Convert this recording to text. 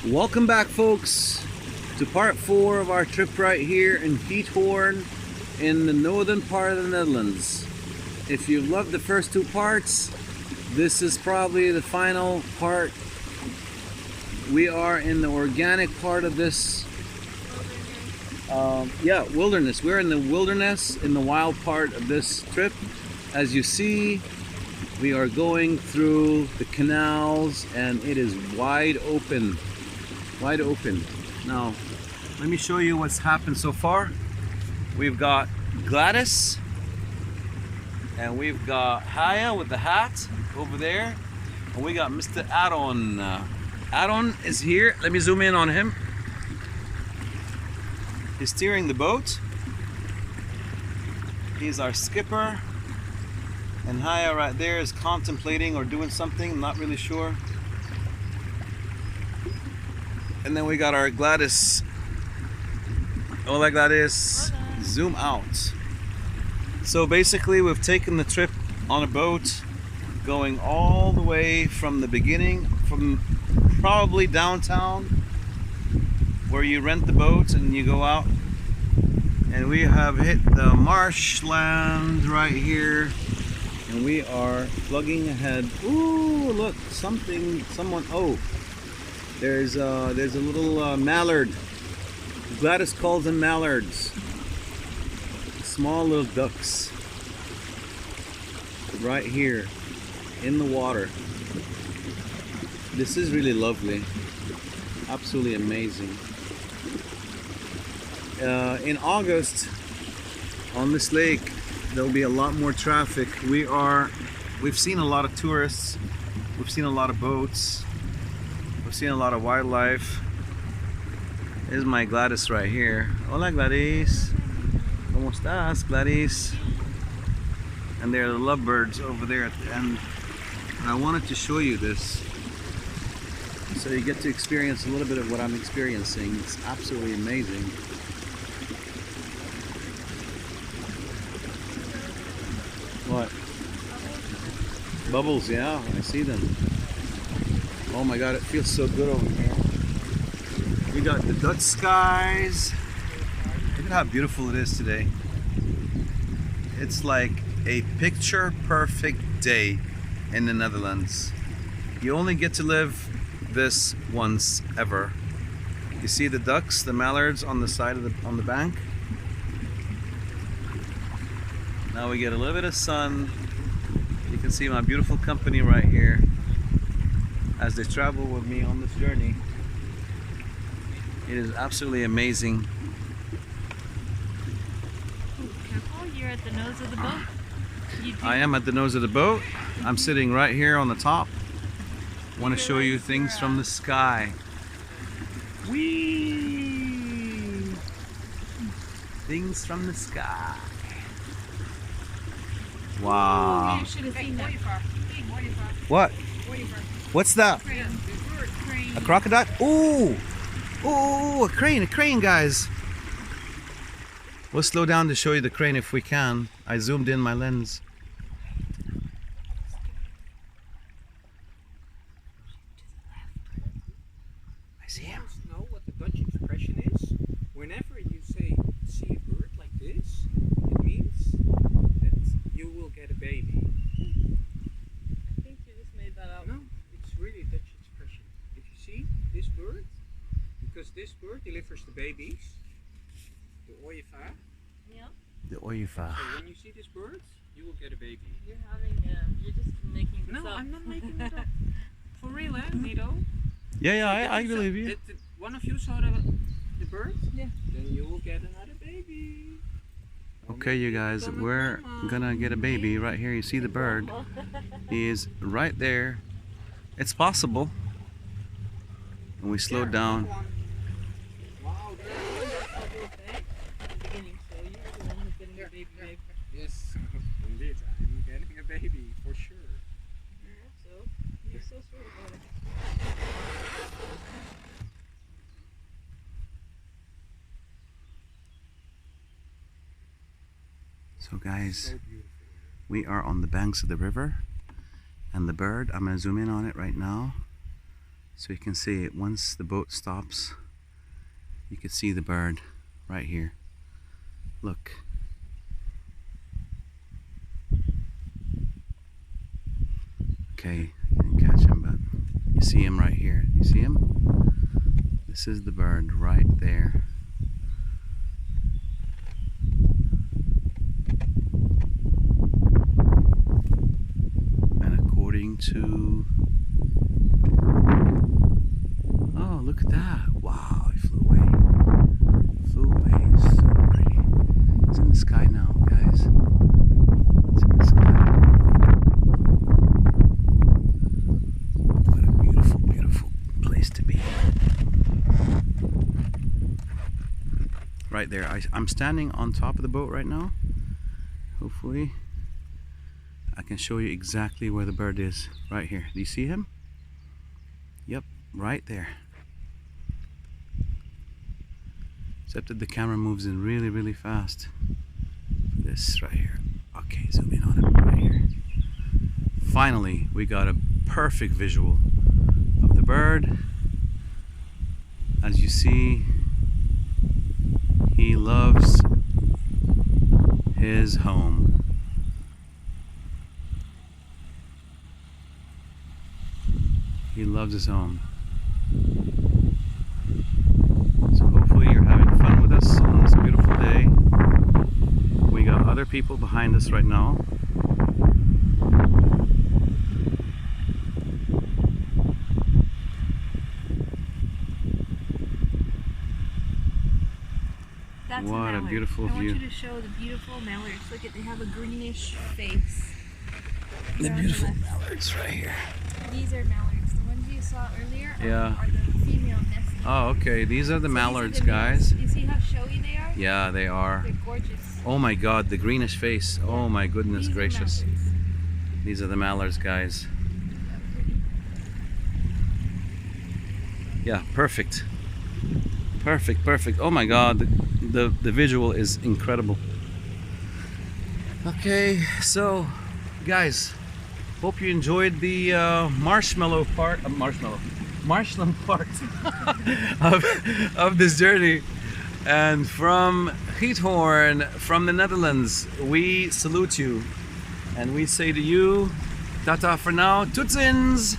Welcome back, folks, to part 4 of our trip right here in Giethoorn in the northern part of the Netherlands. If you've loved the first 2 parts, this is probably the final part. We are in the organic part of this wilderness. We're in the wilderness, in the wild part of this trip. As you see, we are going through the canals and it is wide open. Wide open. Now, let me show you what's happened so far. We've got Gladys and we've got Haya with the hat over there, and we got Mr. Aaron. Aaron is here. Let me zoom in on him. He's steering the boat. He's our skipper. And Haya right there is contemplating or doing something, I'm not really sure. And then we got our Gladys. Hola Gladys. Hola. Zoom out. So basically we've taken the trip on a boat going all the way from the beginning, from probably downtown where you rent the boat and you go out. And we have hit the Marshlands right here. And we are plugging ahead. Ooh, look, someone, oh. There's a little mallard. Gladys calls them mallards. Small little ducks. Right here in the water. This is really lovely. Absolutely amazing. In August, on this lake, there'll be a lot more traffic. We've seen a lot of tourists. We've seen a lot of boats. We've seen a lot of wildlife. This is my Gladys right here. Hola Gladys. ¿Cómo estás, Gladys? And there are the lovebirds over there at the end. And I wanted to show you this, so you get to experience a little bit of what I'm experiencing. It's absolutely amazing. What? Bubbles, yeah, I see them. Oh my god, it feels so good over here. We got the Dutch skies. Look at how beautiful it is today. It's like a picture perfect day in the Netherlands. You only get to live this once ever. You see the ducks, the mallards on the side of on the bank. Now we get a little bit of sun. You can see my beautiful company right here as they travel with me on this journey. It is absolutely amazing. Ooh, careful, you're at the nose of the boat. I am at the nose of the boat. I'm sitting right here on the top. I want to show you things from the sky. Whee! Things from the sky. Wow. You should have seen that. What? What's that? Crane. A crocodile? Ooh! Ooh, a crane, guys. We'll slow down to show you the crane if we can. I zoomed in my lens. I see him. You know what the Dutch expression is? Whenever you say see a bird like this, it means that you will get a baby. I think you just made that up. No, it's really a Dutch expression. If you see this bird, because this bird delivers the babies, the ooievaar. Yeah. The ooievaar. So when you see this bird, you will get a baby. You're just making this No, up. I'm not making it up. For real, eh, Nido? Yeah, I believe you. One of you saw the bird? Yeah. Then you will get another baby. Okay, you guys, we're gonna get a baby right here. You see the bird. He is right there. It's possible. And we slowed down. Wow, Beginning, so you're the one who's getting the baby big. yes, indeed, I'm getting a baby for sure. So, you're so sure about it. So guys, So beautiful. we are on the banks of the river, and the bird, I'm gonna zoom in on it right now. So you can see it once the boat stops. You can see the bird right here. Look. Okay, I didn't catch him, but you see him right here. You see him? This is the bird right there. And according to... Oh, look at that. Wow, he flew away. Flew away. So pretty. It's in the sky now, guys. It's in the sky. What a beautiful, beautiful place to be. Right there. I'm standing on top of the boat right now. Hopefully I can show you exactly where the bird is. Right here. Do you see him? Yep, right there. Except that the camera moves in really, really fast. This right here. Okay, zoom in on him right here. Finally, we got a perfect visual of the bird. As you see, he loves his home. He loves his home. So hopefully you're having fun with us on this beautiful day. We got other people behind us right now. That's What a mallard. beautiful I view. want you to show the beautiful mallards. Look at, they have a greenish face. The They're on beautiful left. mallards right here. These are mallards. The ones you saw earlier Yeah. are the female nesting. Oh, okay. These are the So mallards, these are the guys. males. You see how showy they are? Yeah, they are. They're gorgeous. Oh my god, the greenish face. Oh my goodness These are gracious. mallards. These are the mallards, guys. Yeah, pretty. Yeah, perfect. Perfect, perfect. Oh my god, the visual is incredible. Okay, so guys, hope you enjoyed the marshland part of this journey. And from Giethoorn, from the Netherlands, we salute you and we say to you, tata for now, tot ziens!